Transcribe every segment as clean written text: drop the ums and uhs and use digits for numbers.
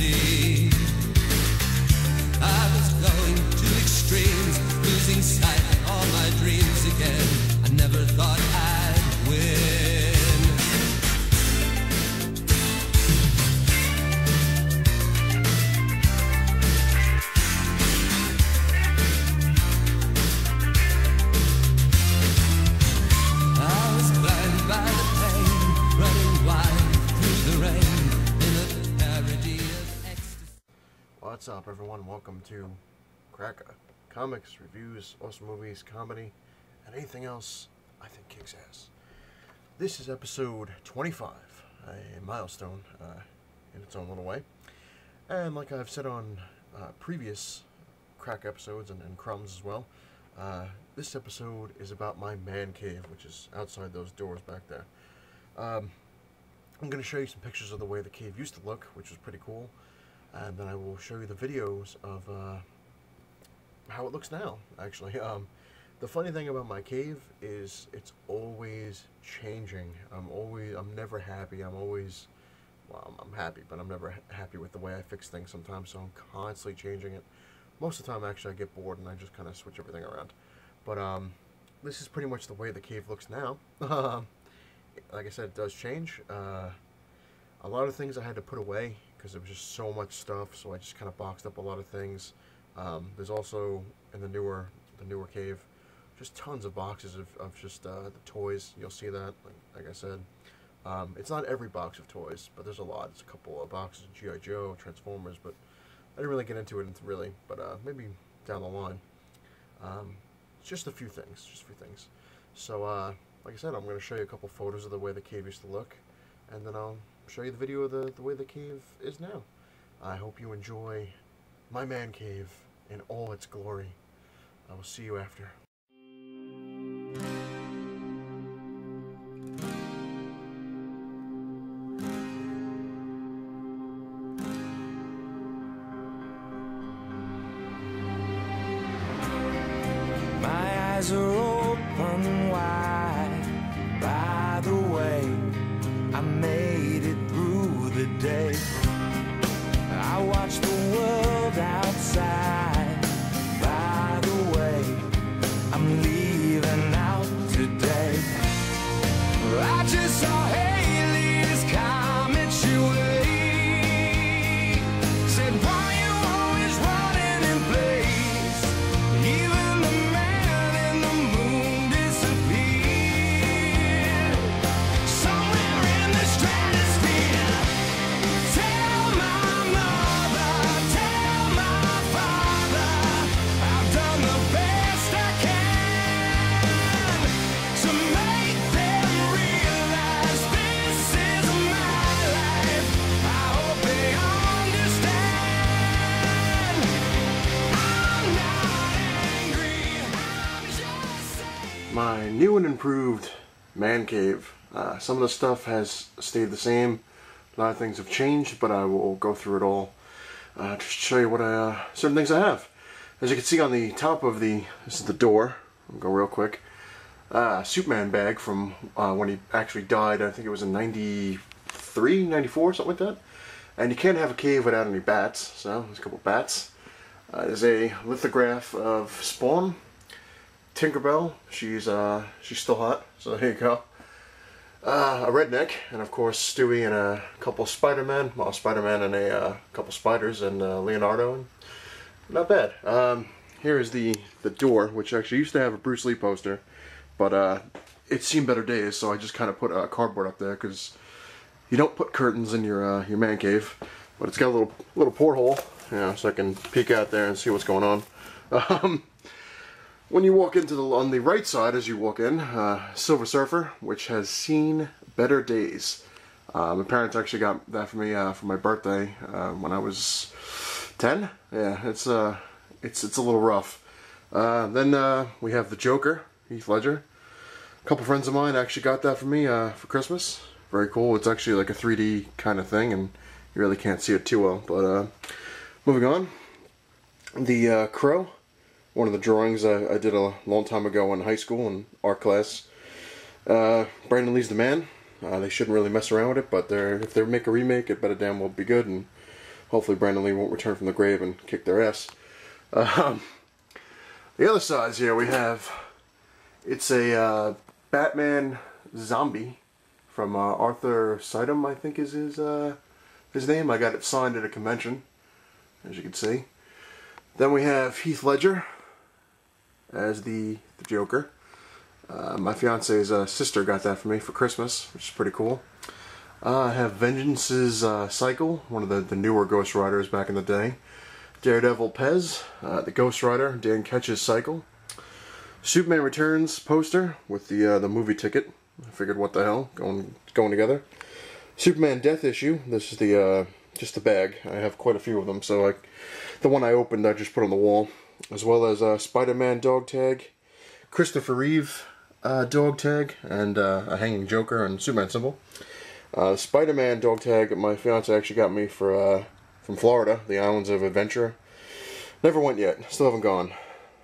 see. I was going to extremes, losing sight of all my dreams again. I never thought I'd win. I was blinded by the pain, running wild through the rain in a parody of ecstasy. What's up, everyone? Welcome to Cracka. Comics, reviews, awesome movies, comedy, and anything else I think kicks ass. This is episode 25, a milestone in its own little way. And like I've said on previous Crack episodes and Crumbs as well, this episode is about my man cave, which is outside those doors back there. I'm going to show you some pictures of the way the cave used to look, which was pretty cool. And then I will show you the videos of how it looks now, actually. The funny thing about my cave is it's always changing. I'm never happy. I'm happy, but I'm never happy with the way I fix things sometimes, so I'm constantly changing it. Most of the time, actually, I get bored and I just kind of switch everything around. But this is pretty much the way the cave looks now. Like I said, it does change. A lot of things I had to put away because there was just so much stuff, so I just kind of boxed up a lot of things. There's also, in the newer cave, just tons of boxes of just the toys. You'll see that, like I said. It's not every box of toys, but there's a lot. It's a couple of boxes of G.I. Joe, Transformers, but I didn't really get into it really, but maybe down the line. Just a few things, So, like I said, I'm going to show you a couple photos of the way the cave used to look, and then I'll show you the video of the way the cave is now. I hope you enjoy my man cave in all its glory. I will see you after. My eyes are open wide. By the way, I made it through the day. I watched the world outside. By the way, I'm leaving out today. I just saw Haley's comments your way. Said, why you always running in place? Even the man in the moon disappeared. Somewhere in the stratosphere. Tell my mother, tell my father, I've done the best I can to make them realize this is my life. I hope they understand. I'm not angry, I'm just saying. My new and improved man cave. Some of the stuff has stayed the same. A lot of things have changed, but I will go through it all just to show you what certain things I have. As you can see on the top of this is the door. I'll go real quick. Superman bag from when he actually died. I think it was in 93, 94, something like that. And you can't have a cave without any bats, so there's a couple bats. There's a lithograph of Spawn. Tinkerbell, she's still hot, so there you go. A redneck, and of course Stewie and a couple Spider-Man, well, Spider-Man and a couple spiders, and Leonardo, and not bad. Here is the door, which actually used to have a Bruce Lee poster, but it's seen better days, so I just kind of put cardboard up there, because you don't put curtains in your man cave, but it's got a little porthole, you know, so I can peek out there and see what's going on. When you walk into on the right side, as you walk in, Silver Surfer, which has seen better days. My parents actually got that for me for my birthday when I was 10. Yeah, it's a little rough. Then we have the Joker, Heath Ledger. A couple friends of mine actually got that for me for Christmas. Very cool. It's actually like a 3D kind of thing, and you really can't see it too well. But moving on, the Crow. One of the drawings I did a long time ago in high school in art class. Brandon Lee's the man. They shouldn't really mess around with it, but if they make a remake, it better damn well be good. And Hopefully Brandon Lee won't return from the grave and kick their ass. The other sides here we have, it's a Batman zombie from Arthur Sidum, I think is his name. I got it signed at a convention, as you can see. Then we have Heath Ledger as the Joker. My fiance's sister got that for me for Christmas, which is pretty cool. I have Vengeance's Cycle, one of the newer Ghost Riders back in the day. Daredevil Pez, the Ghost Rider, Dan Ketch's Cycle. Superman Returns poster with the movie ticket. I figured, what the hell, going together. Superman Death Issue. This is the just the bag. I have quite a few of them, so the one I opened I just put on the wall, as well as Spider-Man dog tag, Christopher Reeve dog tag, and a hanging Joker and Superman symbol. Spider-Man dog tag my fiance actually got me from Florida, the islands of Adventure. Never went yet. Still haven't gone.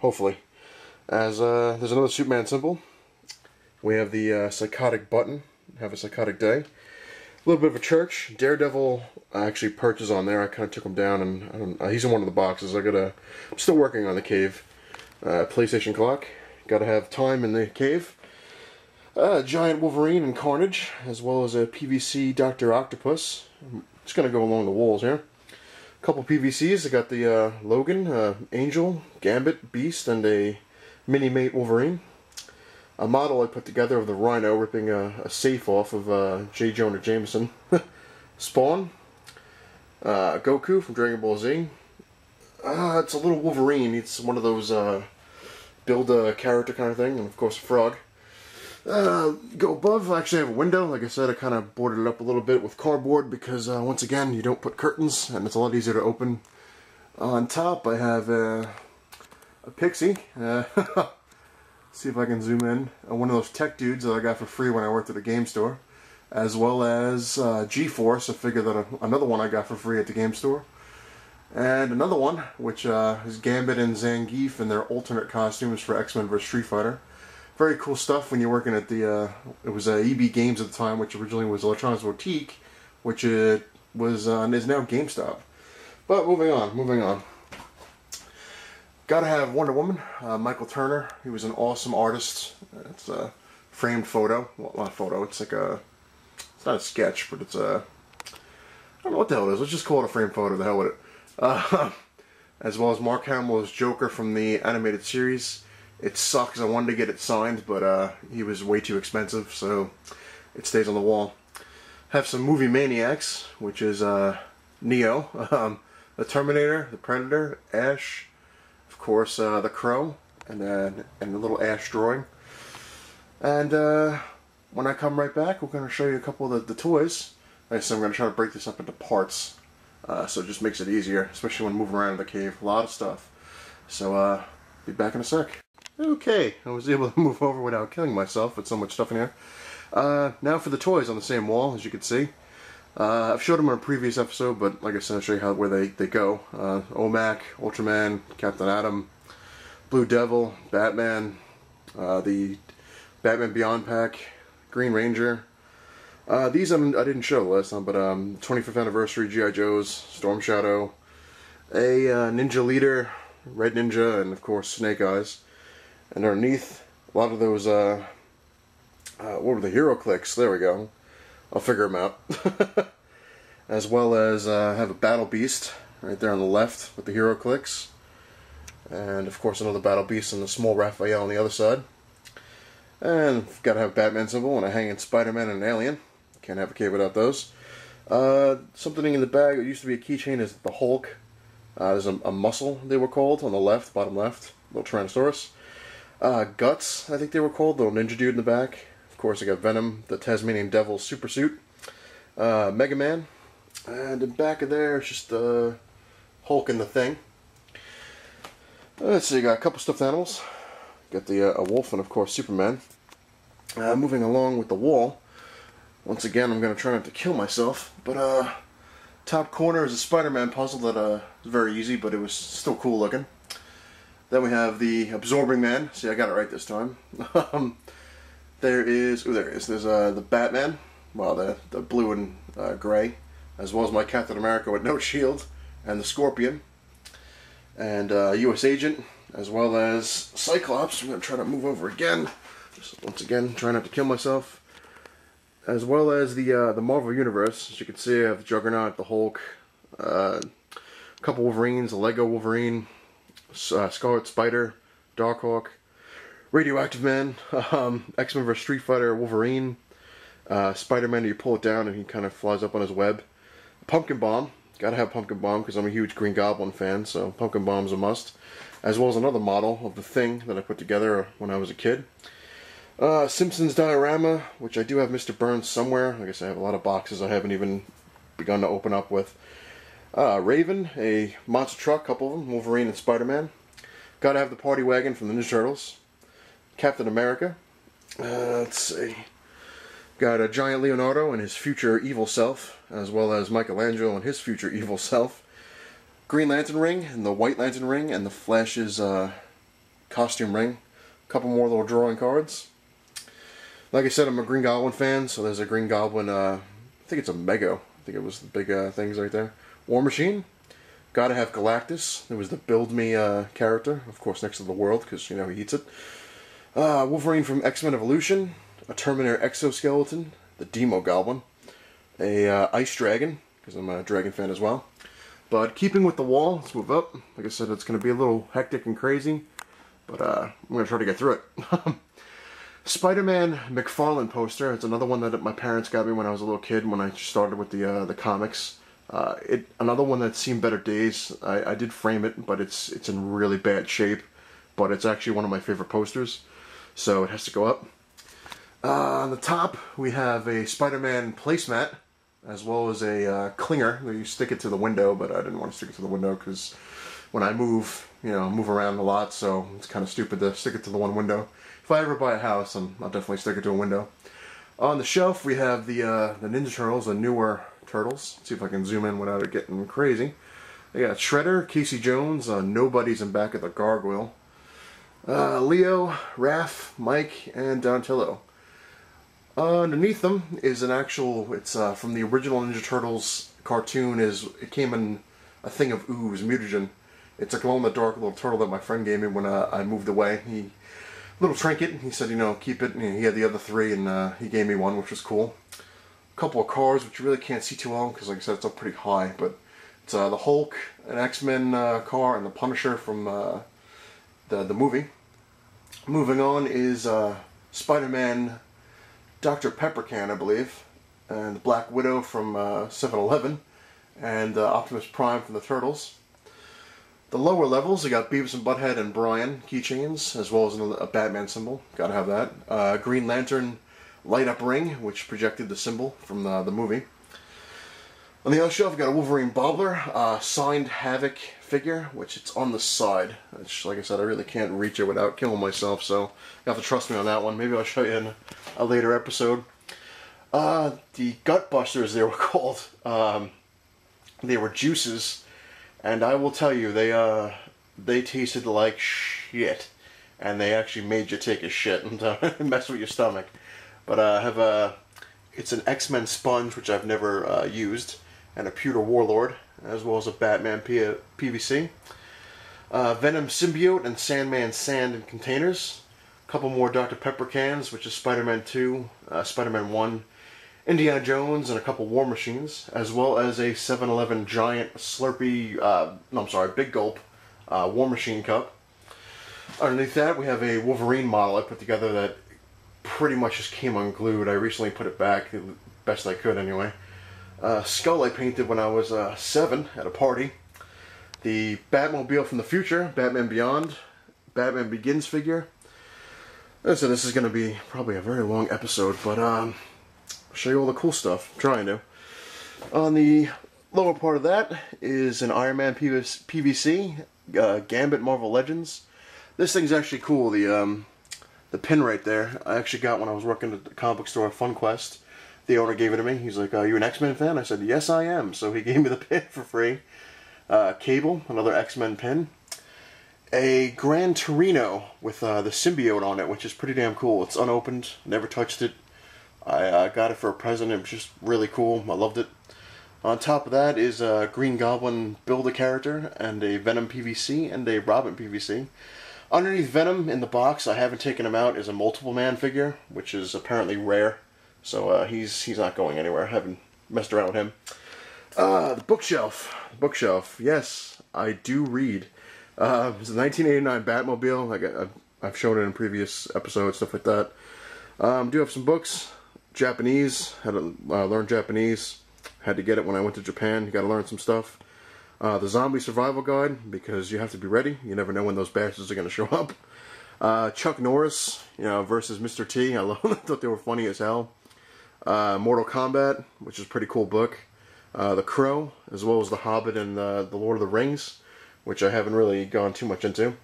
Hopefully. As there's another Superman symbol. We have the psychotic button. Have a psychotic day. A little bit of a church. Daredevil I actually purchased on there. I kind of took him down, and he's in one of the boxes. I'm still working on the cave. PlayStation clock. Got to have time in the cave. Giant Wolverine and Carnage, as well as a PVC Dr. Octopus. It's going to go along the walls here. A couple PVCs. I got the Logan, Angel, Gambit, Beast, and a mini-mate Wolverine. A model I put together of the Rhino ripping a safe off of J. Jonah Jameson. Spawn. Goku from Dragon Ball Z. It's a little Wolverine. It's one of those build a character kind of thing. And of course, a frog. Go above, I actually have a window. Like I said, I kind of boarded it up a little bit with cardboard because, once again, you don't put curtains, and it's a lot easier to open. On top, I have a Pixie. See if I can zoom in. One of those tech dudes that I got for free when I worked at a game store. As well as G-Force, I figured that another one I got for free at the game store. And another one, which is Gambit and Zangief in their alternate costumes for X-Men vs. Street Fighter. Very cool stuff when you're working at the, it was EB Games at the time, which originally was Electronics Boutique, which it was, is now GameStop. But moving on. Gotta have Wonder Woman, Michael Turner. He was an awesome artist. It's a framed photo. Well, not a photo, it's like it's not a sketch, but it's I don't know what the hell it is. Let's just call it a framed photo, the hell with it. As well as Mark Hamill's Joker from the animated series. It sucks, I wanted to get it signed, but he was way too expensive, so it stays on the wall. Have some movie maniacs, which is Neo, the Terminator, the Predator, Ash, of course the Crow, and a little Ash drawing. And when I come right back, we're going to show you a couple of the toys. Like I said, I'm going to try to break this up into parts, so it just makes it easier, especially when moving around in the cave. A lot of stuff. So be back in a sec. Okay, I was able to move over without killing myself with so much stuff in here. Now for the toys on the same wall, as you can see. I've showed them in a previous episode, but like I said, I'll show you where they go. OMAC, Ultraman, Captain Atom, Blue Devil, Batman, the Batman Beyond pack, Green Ranger. These I didn't show last time, but 25th anniversary G.I. Joes, Storm Shadow, a Ninja Leader, Red Ninja, and of course Snake Eyes. And underneath, a lot of those, what were the Hero Clicks? There we go. I'll figure them out. As well as have a Battle Beast right there on the left with the Hero Clicks. And of course another Battle Beast and the small Raphael on the other side. And got to have a Batman symbol and a hanging Spider-Man and an Alien. Can't have a cave without those. Something in the bag that used to be a keychain is the Hulk. There's a muscle, they were called, on the left, bottom left. Little Tyrannosaurus. Guts, I think they were called, little ninja dude in the back. Of course, I got Venom, the Tasmanian Devil super suit. Mega Man. And in back of there, it's just Hulk and the Thing. Let's see, got a couple stuffed animals. Got the a wolf and, of course, Superman. Moving along with the wall. Once again, I'm going to try not to kill myself. But, top corner is a Spider-Man puzzle that is very easy, but it was still cool looking. Then we have the Absorbing Man. See, I got it right this time. There is, there it is. There's the Batman, well, the blue and gray, as well as my Captain America with no shield. and the Scorpion, and U.S. Agent, as well as Cyclops. I'm going to try to move over again. Just once again, try not to kill myself. As well as the Marvel Universe. As you can see, I have Juggernaut, the Hulk, a couple Wolverines, a Lego Wolverine, Scarlet Spider, Darkhawk, Radioactive Man, X-Men vs. Street Fighter, Wolverine, Spider-Man, you pull it down and he kind of flies up on his web. Pumpkin Bomb, gotta have Pumpkin Bomb because I'm a huge Green Goblin fan, so Pumpkin Bomb's a must. As well as another model of the Thing that I put together when I was a kid. Simpsons diorama, which I do have Mr. Burns somewhere. I guess I have a lot of boxes I haven't even begun to open up with. Raven, a monster truck, couple of them, Wolverine and Spider-Man. Gotta have the Party Wagon from the Ninja Turtles. Captain America. Let's see. Got a giant Leonardo and his future evil self, as well as Michelangelo and his future evil self. Green Lantern ring, and the White Lantern ring, and the Flash's costume ring. A couple more little drawing cards. Like I said, I'm a Green Goblin fan, so there's a Green Goblin, I think it's a Mego. I think it was the big things right there. War Machine. Gotta have Galactus. There was the Build Me character, of course, next to the World, because, you know, he eats it. Wolverine from X-Men Evolution. A Terminator exoskeleton. The Demo Goblin. A Ice Dragon, because I'm a Dragon fan as well. But keeping with the wall, let's move up. Like I said, it's going to be a little hectic and crazy, but I'm going to try to get through it. Spider-Man McFarlane poster. It's another one that my parents got me when I was a little kid, when I started with the comics. Another one that's seen better days. I did frame it, but it's in really bad shape. But it's actually one of my favorite posters, so it has to go up. On the top, we have a Spider-Man placemat, as well as a clinger where you stick it to the window, but I didn't want to stick it to the window because when I move, you know, move around a lot, so it's kind of stupid to stick it to the one window. If I ever buy a house, I'll definitely stick it to a window. On the shelf, we have the Ninja Turtles, the newer Turtles. Let's see if I can zoom in without it getting crazy. They got Shredder, Casey Jones, Nobody's in back of the Gargoyle, Leo, Raph, Mike, and Donatello. Underneath them is an actual, it's from the original Ninja Turtles cartoon, it came in a thing of ooze, mutagen. It's a glow-in-the-dark little turtle that my friend gave me when I moved away. Little trinket, he said, you know, keep it, and he had the other three, and he gave me one, which was cool. A couple of cars, which you really can't see too well, because like I said, it's up pretty high, but it's the Hulk, an X-Men car, and the Punisher from the movie. Moving on is Spider-Man Dr. Pepper can, I believe, and the Black Widow from 7-Eleven, and Optimus Prime from the Turtles. The lower levels, you got Beavis and Butthead and Brian keychains, as well as a Batman symbol. Gotta have that. Green Lantern light-up ring, which projected the symbol from the movie. On the other shelf, you got a Wolverine Bobbler, signed Havoc figure, which it's on the side. Which, like I said, I really can't reach it without killing myself, so you have to trust me on that one. Maybe I'll show you in a later episode. The Gut Busters, they were called. They were juices, and I will tell you, they tasted like shit, and they actually made you take a shit and mess with your stomach. But I have it's an X-Men sponge, which I've never used, and a Pewter Warlord, as well as a Batman PVC. Venom Symbiote and Sandman Sand in containers. A couple more Dr. Pepper cans, which is Spider-Man 2, Spider-Man 1, Indiana Jones, and a couple War Machines, as well as a 7-Eleven giant Slurpee, Big Gulp War Machine cup. Underneath that, we have a Wolverine model I put together that pretty much just came unglued. I recently put it back, the best I could anyway. Skull I painted when I was 7 at a party. The Batmobile from the future, Batman Beyond, Batman Begins figure. So this is going to be probably a very long episode, but I'll show you all the cool stuff. I'm trying to. On the lower part of that is an Iron Man PVC, Gambit Marvel Legends. This thing's actually cool. The pin right there, I actually got when I was working at the comic book store at FunQuest. The owner gave it to me. He's like, "Are you an X-Men fan?" I said, "Yes, I am." So he gave me the pin for free. Cable, another X-Men pin. A Gran Torino with the symbiote on it, which is pretty damn cool. It's unopened, never touched it. I got it for a present. It was just really cool. I loved it. On top of that is a Green Goblin Build-A-Character, and a Venom PVC, and a Robin PVC. Underneath Venom, in the box, I haven't taken him out, is a Multiple Man figure, which is apparently rare. So he's not going anywhere. I haven't messed around with him. The bookshelf. Bookshelf. Yes, I do read. It's a 1989 Batmobile. I've shown it in previous episodes, stuff like that. Do have some books. Japanese. Had to learn Japanese. Had to get it when I went to Japan. You got to learn some stuff. The Zombie Survival Guide, because you have to be ready. You never know when those bastards are going to show up. Chuck Norris, versus Mr. T. I thought they were funny as hell. Mortal Kombat, which is a pretty cool book. The Crow, as well as The Hobbit and the Lord of the Rings, which I haven't really gone too much into.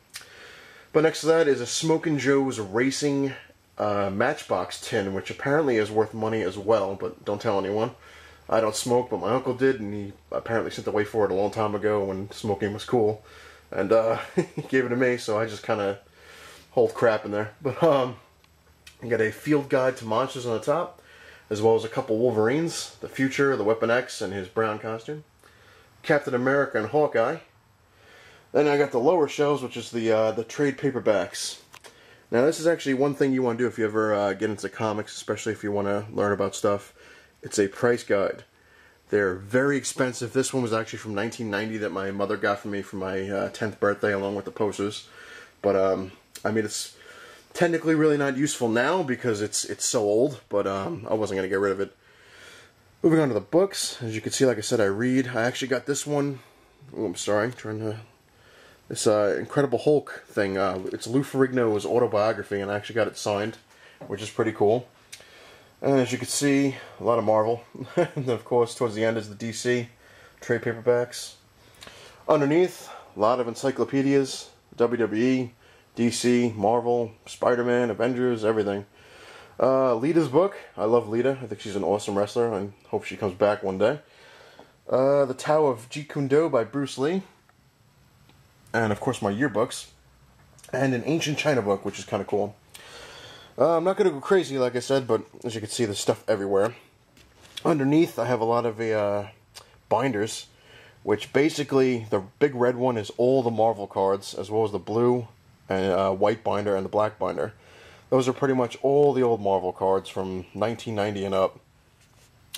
But next to that is a Smokin' Joe's Racing Matchbox tin, which apparently is worth money as well, but don't tell anyone. I don't smoke, but my uncle did, and he apparently sent away for it a long time ago when smoking was cool. And he gave it to me, so I just kind of hold crap in there. But you got a field guide to monsters on the top, as well as a couple Wolverines, the Future, the Weapon X, and his brown costume. Captain America and Hawkeye. Then I got the lower shelves, which is the trade paperbacks. Now this is actually one thing you want to do if you ever get into comics, especially if you want to learn about stuff. It's a price guide. They're very expensive. This one was actually from 1990 that my mother got for me for my 10th birthday, along with the posters. But I mean, it's technically really not useful now because it's so old, but I wasn't going to get rid of it. Moving on to the books. As you can see, like I said, I read. I actually got this one. Oh, I'm sorry. This Incredible Hulk thing. It's Lou Ferrigno's autobiography, and I actually got it signed, which is pretty cool. And as you can see, a lot of Marvel. And then, of course, towards the end is the DC trade paperbacks. Underneath, a lot of encyclopedias, WWE, DC, Marvel, Spider-Man, Avengers, everything. Lita's book. I love Lita. I think she's an awesome wrestler. I hope she comes back one day. The Tao of Jeet Kune Do by Bruce Lee. And, of course, my yearbooks. And an Ancient China book, which is kind of cool. I'm not going to go crazy, like I said, but as you can see, there's stuff everywhere. Underneath, I have a lot of binders, which basically, the big red one is all the Marvel cards, as well as the blue and white binder and the black binder. Those are pretty much all the old Marvel cards from 1990 and up.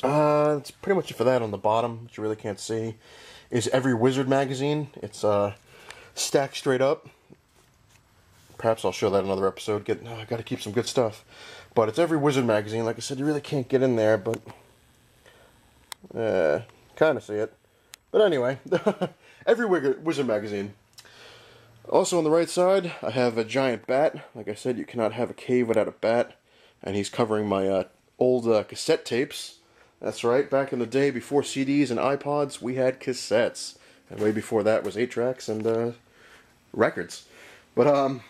That's pretty much it for that. On the bottom, which you really can't see, is every Wizard magazine. It's stacked straight up. Perhaps I'll show that in another episode. I got to keep some good stuff. But it's every Wizard magazine. Like I said, you really can't get in there, but kind of see it. But anyway, every Wizard magazine. Also on the right side, I have a giant bat. Like I said, you cannot have a cave without a bat. And he's covering my old cassette tapes. That's right, back in the day, before CDs and iPods, we had cassettes. And way before that was 8-tracks and records. But